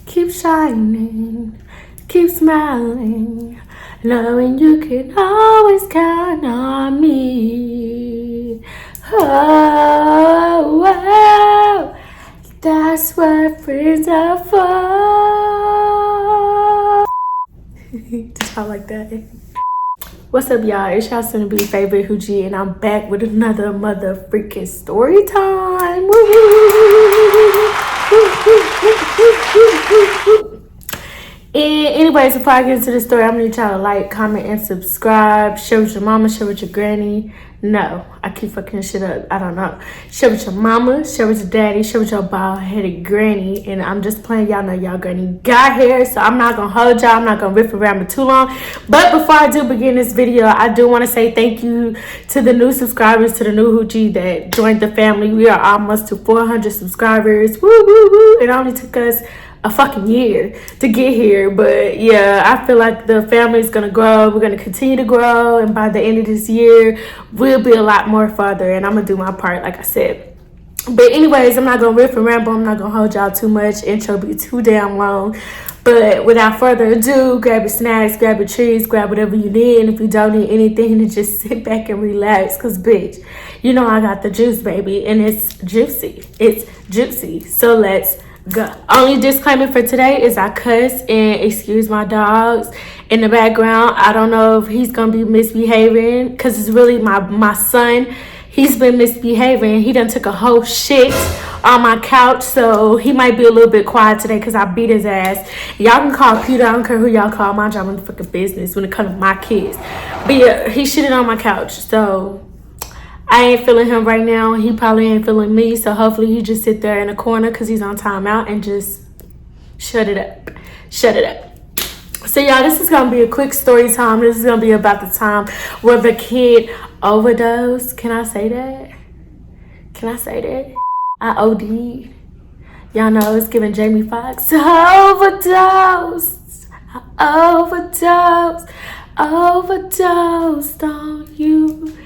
Keep shining, keep smiling, knowing you can always count on me. Oh, oh, that's what friends are for. Just how like that. What's up, y'all? It's y'all soon to be favorite Hoochie, and I'm back with another mother freaking story time. And anyways, before I get into the story, I'm gonna need y'all to like, comment, and subscribe. Share with your mama, share with your granny. No, I keep fucking this shit up. I don't know. Share with your mama, share with your daddy, share with your bald-headed granny. And I'm just playing. Y'all know y'all granny got hair, so I'm not gonna hold y'all. I'm not gonna riff around for too long. But before I do begin this video, I do want to say thank you to the new subscribers, to the new Hoochie that joined the family. We are almost to 400 subscribers. Woo, woo, woo. It only took us a fucking year to get here, but yeah, I feel like the family is gonna grow. We're gonna continue to grow, and by the end of this year we'll be a lot more farther, and I'm gonna do my part, like I said. But anyways, I'm not gonna riff and ramble. I'm not gonna hold y'all too much. Intro be too damn long. But without further ado, grab your snacks, grab your treats, grab whatever you need. And if you don't need anything, then just sit back and relax. Cause bitch, you know I got the juice, baby, and it's juicy. It's juicy. So let's go. Only disclaimer for today is I cuss, and excuse my dogs in the background. I don't know if he's gonna be misbehaving, because it's really my son. He's been misbehaving. He done took a whole shit on my couch, so he might be a little bit quiet today because I beat his ass. Y'all can call Peter. I don't care who y'all call. My job in the fucking business when it comes to my kids. But yeah, he shitted on my couch, so I ain't feeling him right now. He probably ain't feeling me. So hopefully he just sit there in the corner because he's on timeout and just shut it up. Shut it up. So y'all, this is going to be a quick story time. This is going to be about the time where the kid overdosed. Can I say that? Can I say that? I OD'd. Y'all know it's giving Jamie Foxx. Overdosed. Overdosed on you.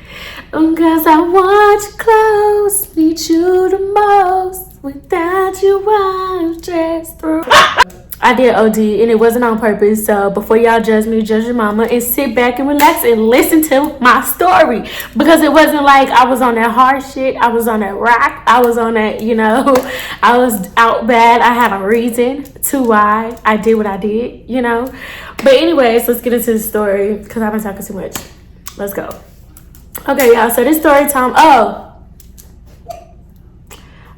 Cause I want you close, need you the most. Without you, I'm stressed through. I did OD, and it wasn't on purpose. So before y'all judge me, judge your mama, and sit back and relax and listen to my story. Because it wasn't like I was on that hard shit. I was on that rock. I was on that, you know, I was out bad. I had a reason to why I did what I did, you know. But anyways, let's get into the story because I've been talking too much. Let's go. Okay, y'all, so this story time. Oh,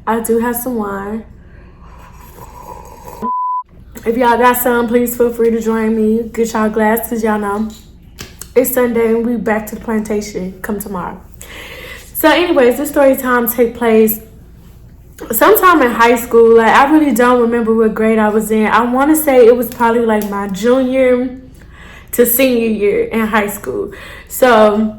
I do have some wine. If y'all got some, please feel free to join me. Get y'all glass, because y'all know it's Sunday and we back to the plantation come tomorrow. So anyways, this story time take place sometime in high school. Like, I really don't remember what grade I was in. I want to say it was probably like my junior to senior year in high school. So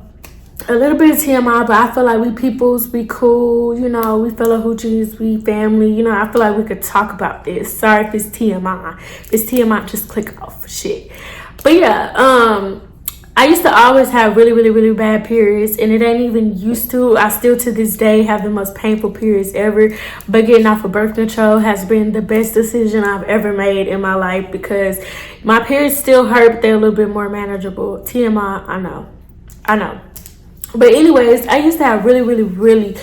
a little bit of TMI, but I feel like we peoples, we cool, you know, we fellow Hoochies, we family, you know. I feel like we could talk about this. Sorry if it's TMI. If it's TMI, just click off shit. But yeah, I used to always have really bad periods, and it ain't even used to. I still to this day have the most painful periods ever, but getting off of birth control has been the best decision I've ever made in my life, because my periods still hurt, but they're a little bit more manageable. TMI, I know. But anyways, I used to have really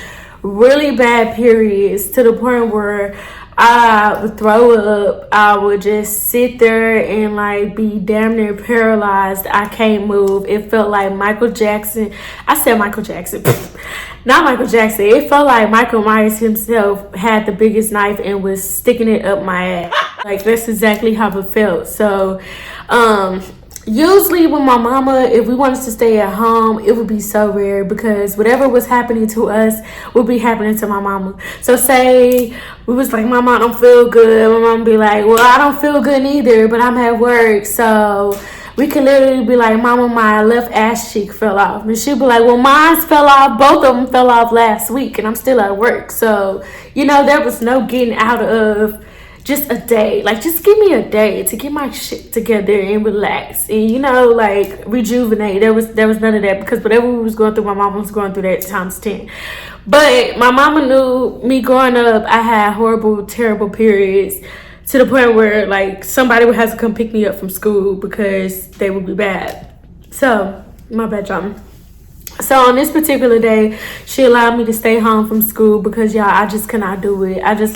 bad periods, to the point where I would throw up. I would just sit there and like be damn near paralyzed. I can't move. It felt like Michael Jackson. I said Michael Jackson. Not Michael Jackson. It felt like Michael Myers himself had the biggest knife and was sticking it up my ass. Like, that's exactly how it felt. So, usually with my mama, if we wanted to stay at home, it would be so rare, because whatever was happening to us would be happening to my mama. So say we was like, mama, I don't feel good. My mama be like, well, I don't feel good either, but I'm at work. So we could literally be like, mama, my left ass cheek fell off. And she'd be like, well, mine fell off. Both of them fell off last week, and I'm still at work. So, you know, there was no getting out of just a day. Like, just give me a day to get my shit together and relax and, you know, like, rejuvenate. There was none of that, because whatever we was going through, my mom was going through that times 10. But my mama knew me growing up. I had horrible, terrible periods, to the point where like somebody would have to come pick me up from school because they would be bad. So my bad, y'all. So on this particular day, she allowed me to stay home from school because y'all, I just could not do it. I just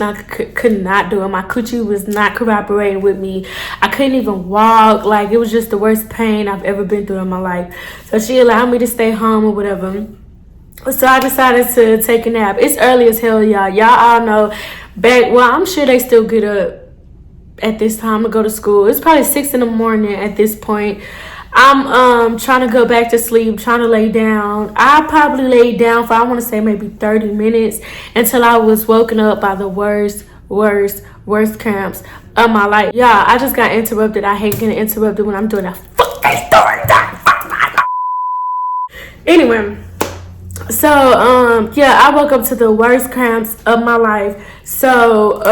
could not do it. My coochie was not cooperating with me. I couldn't even walk. Like, it was just the worst pain I've ever been through in my life. So she allowed me to stay home or whatever. So I decided to take a nap. It's early as hell, y'all. Y'all all know I'm sure they still get up at this time to go to school. It's probably 6 in the morning at this point. I'm trying to go back to sleep, trying to lay down. I probably laid down for, I want to say, maybe 30 minutes until I was woken up by the worst cramps of my life. Yeah, I just got interrupted. I hate getting interrupted when I'm doing a fucking story time. Anyway, so yeah, I woke up to the worst cramps of my life. So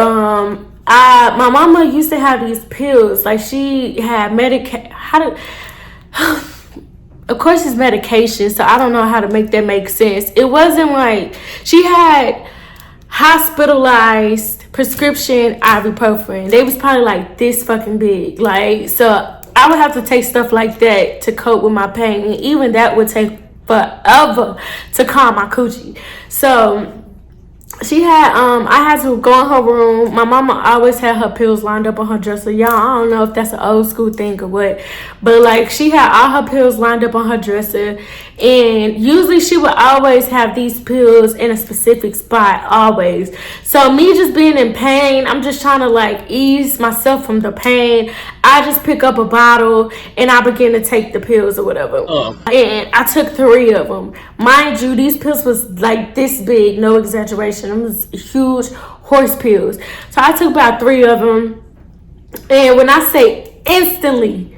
my mama used to have these pills. Like, she had of course it's medication, so I don't know how to make that make sense. It wasn't like she had hospitalized prescription ibuprofen. They was probably like this fucking big. Like, so I would have to take stuff like that to cope with my pain, and even that would take forever to calm my coochie. So she had I had to go in her room. My mama always had her pills lined up on her dresser. Y'all, I don't know if that's an old school thing or what, but like, she had all her pills lined up on her dresser, and usually she would always have these pills in a specific spot, always. So me just being in pain, I'm just trying to like ease myself from the pain. I just pick up a bottle and I begin to take the pills or whatever. And I took 3 of them. Mind you, these pills was like this big, no exaggeration. It was huge horse pills. So I took about 3 of them. And when I say instantly,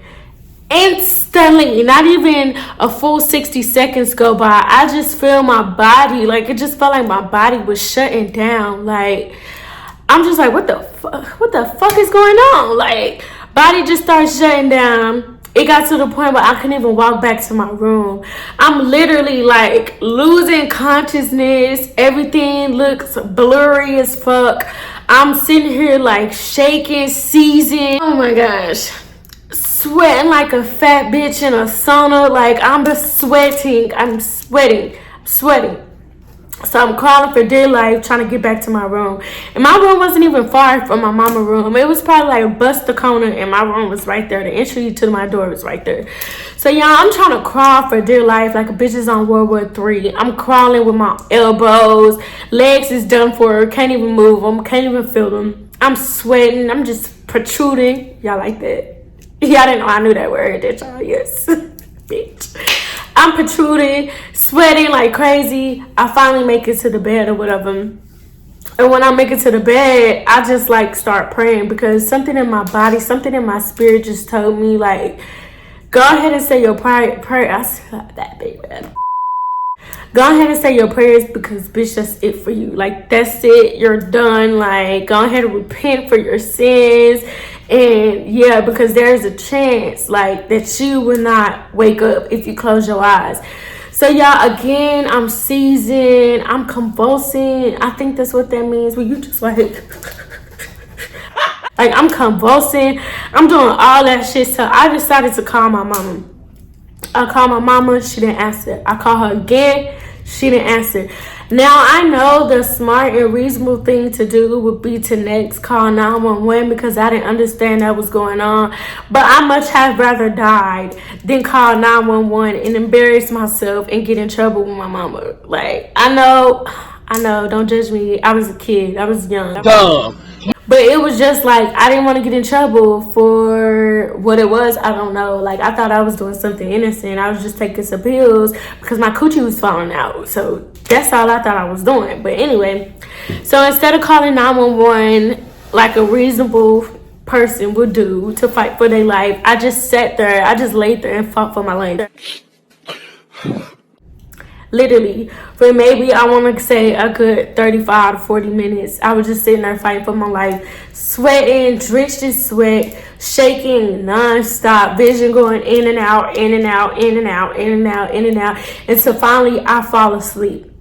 not even a full 60 seconds go by, I just feel my body, like, it just felt like my body was shutting down. Like, I'm just like, what the fuck is going on? Like, body just started shutting down. It got to the point where I couldn't even walk back to my room. I'm literally like losing consciousness. Everything looks blurry as fuck. I'm sitting here like shaking, seizing. Oh my gosh. Sweating like a fat bitch in a sauna. Like, I'm sweating. So I'm crawling for dear life, trying to get back to my room. And my room wasn't even far from my mama's room. It was probably like bust the corner, and my room was right there. The entry to my door was right there. So y'all, I'm trying to crawl for dear life like a bitch is on World War III. I'm crawling with my elbows. Legs is done for. Can't even move them. Can't even feel them. I'm sweating. I'm just protruding. Y'all like that? Y'all didn't know I knew that word, did y'all? Yes. Bitch. I'm protruding, sweating like crazy. I finally make it to the bed or whatever. And when I make it to the bed, I just like start praying, because something in my body, something in my spirit just told me, like, go ahead and say your prayer. I said that, baby. Go ahead and say your prayers, because bitch, that's it for you. Like, that's it. You're done. Like, go ahead and repent for your sins. And yeah, because there's a chance like that you will not wake up if you close your eyes. So y'all, again, I'm seizing, I'm convulsing. I think that's what that means. When you just like like, I'm convulsing, I'm doing all that shit. So I decided to call my mama. I called my mama, she didn't answer. I called her again, she didn't answer. Now, I know the smart and reasonable thing to do would be to next call 911, because I didn't understand that was going on. But I much have rather died than call 911 and embarrass myself and get in trouble with my mama. Like, I know, don't judge me. I was a kid. I was young. Dumb. But it was just like, I didn't want to get in trouble for what it was. I don't know. Like, I thought I was doing something innocent. I was just taking some pills because my coochie was falling out. So that's all I thought I was doing. But anyway, so instead of calling 911 like a reasonable person would do to fight for their life, I just sat there. I just laid there and fought for my life. Literally, for maybe, I want to say a good 35 to 40 minutes, I was just sitting there fighting for my life, sweating, drenched in sweat, shaking non-stop, vision going in and out, in and out, in and out, in and out, in and out, until finally I fall asleep.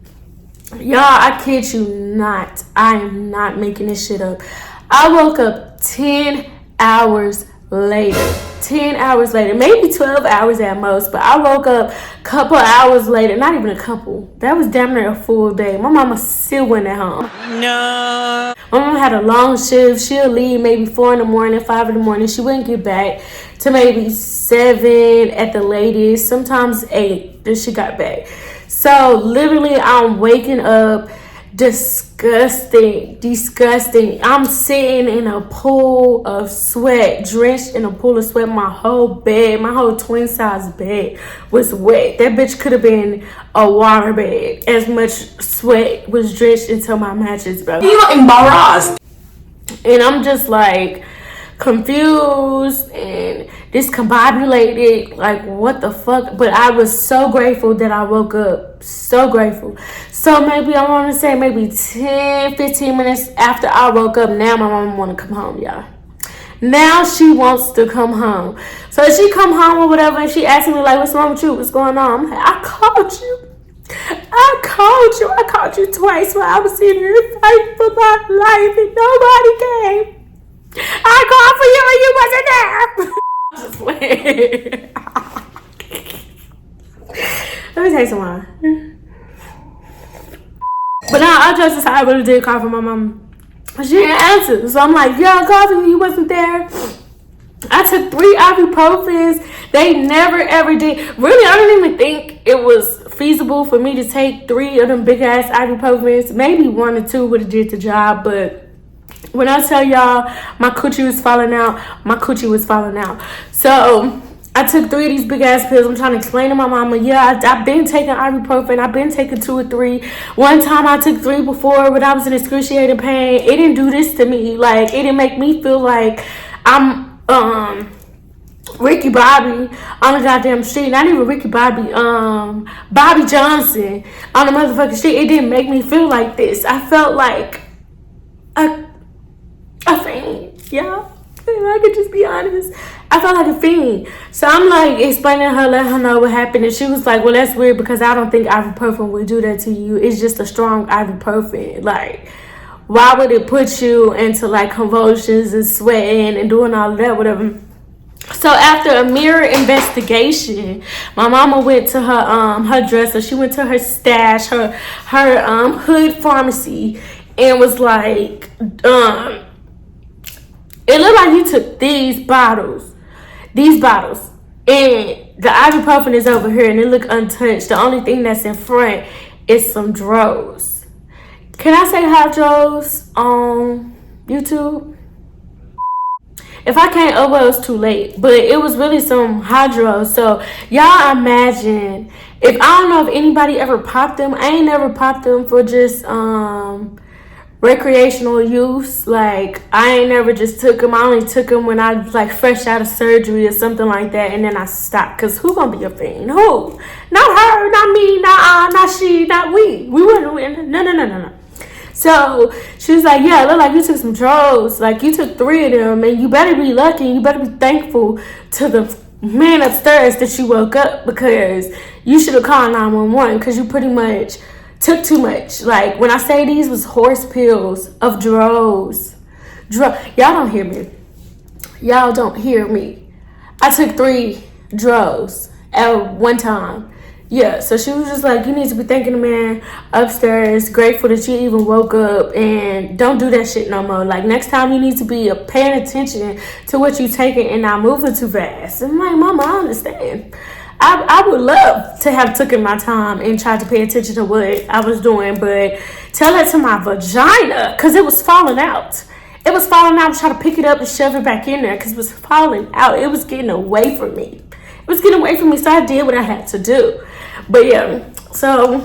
Y'all, I kid you not, I am not making this shit up. I woke up 10 hours later. 10 hours later, maybe 12 hours at most, but I woke up a couple hours later. Not even a couple. That was damn near a full day. My mama still went at home. No. My mama had a long shift. She'll leave maybe 4 in the morning, 5 in the morning. She wouldn't get back to maybe 7 at the latest, sometimes 8. Then she got back. So literally, I'm waking up disgusting. I'm sitting in a pool of sweat, drenched in a pool of sweat. My whole bed, my whole twin size bed was wet. That bitch could have been a water bed. As much sweat was drenched into my mattress, bro. You're embarrassed. And I'm just like confused and discombobulated, like what the fuck. But I was so grateful that I woke up, so grateful. So maybe I want to say maybe 10-15 minutes after I woke up, now my mom want to come home, y'all. Now she wants to come home. So she come home or whatever, and she asking me like, what's wrong with you, what's going on? I'm like, I called you twice while I was sitting here fighting for my life and nobody came. I called for you and you wasn't there. Let me take some wine. But now I just decided I really did call for my mom. She didn't answer. So I'm like, yeah, I called for you, you wasn't there. I took 3 ibuprofens. They never ever did. Really, I didn't even think it was feasible for me to take 3 of them big ass ibuprofens. Maybe 1 or 2 would have did the job, but when I tell y'all my coochie was falling out, my coochie was falling out. So I took 3 of these big ass pills. I'm trying to explain to my mama, yeah, I've been taking ibuprofen. I've been taking 2 or 3. One time I took 3 before when I was in excruciating pain. It didn't do this to me. Like, it didn't make me feel like I'm Ricky Bobby on the goddamn street. Not even Ricky Bobby, Bobby Johnson on the motherfucking street. It didn't make me feel like this. I felt like a fiend, yeah. I could just be honest. I felt like a fiend. So I'm like explaining to her, letting her know what happened. And she was like, well, that's weird because I don't think ibuprofen would do that to you. It's just a strong ibuprofen. Like, why would it put you into like convulsions and sweating and doing all of that, whatever? So after a mirror investigation, my mama went to her dresser. She went to her stash, her hood pharmacy, and was like, it looked like you took these bottles, and the ibuprofen is over here, and it look untouched. The only thing that's in front is some dros. Can I say hydros on YouTube? If I can't, oh well, it's too late. But it was really some hydros. So y'all imagine, if I don't know if anybody ever popped them. I ain't never popped them for just recreational use. Like, I ain't never just took them. I only took them when I was like fresh out of surgery or something like that, and then I stopped. Cause who gonna be a fiend? Who? Not her, not me, not she, not we. We wouldn't. No. So she was like, yeah, it looked like you took some drugs. Like, you took 3 of them, and you better be lucky. You better be thankful to the man upstairs that you woke up, because you should have called 911 because you pretty much took too much. Like, when I say these was horse pills of drugs. Y'all don't hear me. Y'all don't hear me. I took 3 drugs at one time. Yeah, so she was just like, you need to be thanking the man upstairs, grateful that you even woke up, and don't do that shit no more. Like, next time you need to be paying attention to what you taking and not moving too fast. I'm like, mama, I understand. I would love to have taken my time and tried to pay attention to what I was doing, but tell that to my vagina, because it was falling out. It was falling out. I was trying to pick it up and shove it back in there because it was falling out. It was getting away from me. So I did what I had to do. But yeah, so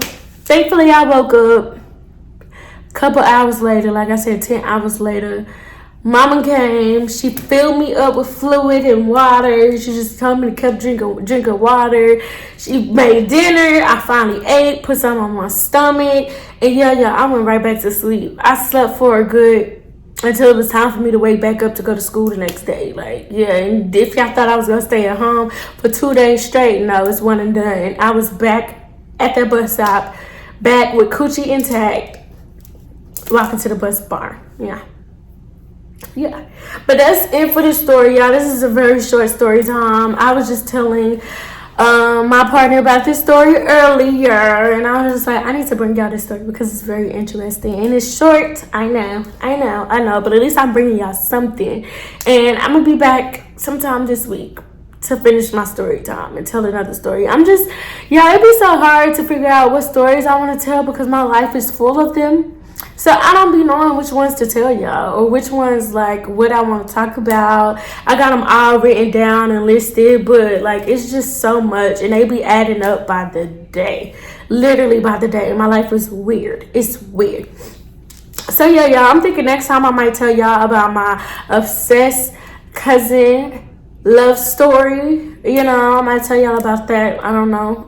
thankfully I woke up a couple hours later. Like I said, 10 hours later. Mama came. She filled me up with fluid and water. She just told me to keep drinking water. She made dinner. I finally ate, put some on my stomach. And yeah, I went right back to sleep. I slept for a good until it was time for me to wake back up to go to school the next day. Like, yeah, and if y'all thought I was going to stay at home for 2 days straight, no, it's one and done. I was back at that bus stop, back with coochie intact, walking to the bus bar. Yeah. Yeah, but that's it for the story, y'all. This is a very short story time. I was just telling my partner about this story earlier, and I was just like, I need to bring y'all this story because it's very interesting and it's short. I know, but at least I'm bringing y'all something, and I'm gonna be back sometime this week to finish my story time and tell another story. It'd be so hard to figure out what stories I want to tell because my life is full of them. So I don't be knowing which ones to tell y'all or which ones like what I want to talk about. I got them all written down and listed, but like it's just so much and they be adding up by the day, literally by the day. My life is weird. It's weird. So yeah, y'all, I'm thinking next time I might tell y'all about my obsessed cousin love story. You know, I might tell y'all about that. I don't know,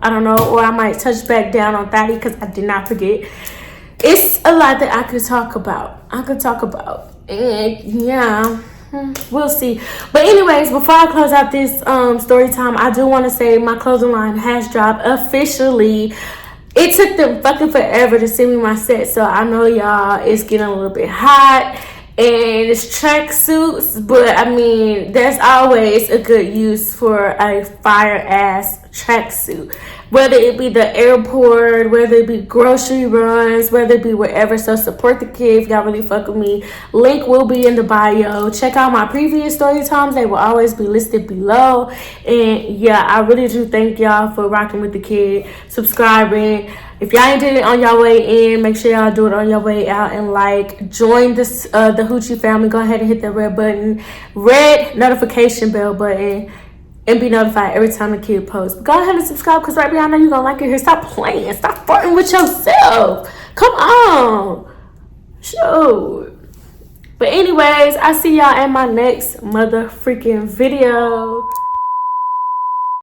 or I might touch back down on Thotty because I did not forget. It's a lot that I could talk about. And yeah, we'll see. But anyways, before I close out this story time, I do want to say my clothing line has dropped officially. It took them fucking forever to send me my set, so I know y'all it's getting a little bit hot. And it's tracksuits, but I mean, there's always a good use for a fire ass tracksuit. Whether it be the airport, whether it be grocery runs, whether it be wherever. So support the kid if y'all really fuck with me. Link will be in the bio. Check out my previous story times. They will always be listed below. And yeah, I really do thank y'all for rocking with the kid, subscribing. If y'all ain't did it on your way in, make sure y'all do it on your way out and like. Join this the Hoochie family. Go ahead and hit that red notification bell button, and be notified every time the kid posts. But go ahead and subscribe because right behind you're gonna like it here. Stop playing. Stop farting with yourself. Come on. Shoot. But anyways, I see y'all in my next mother freaking video.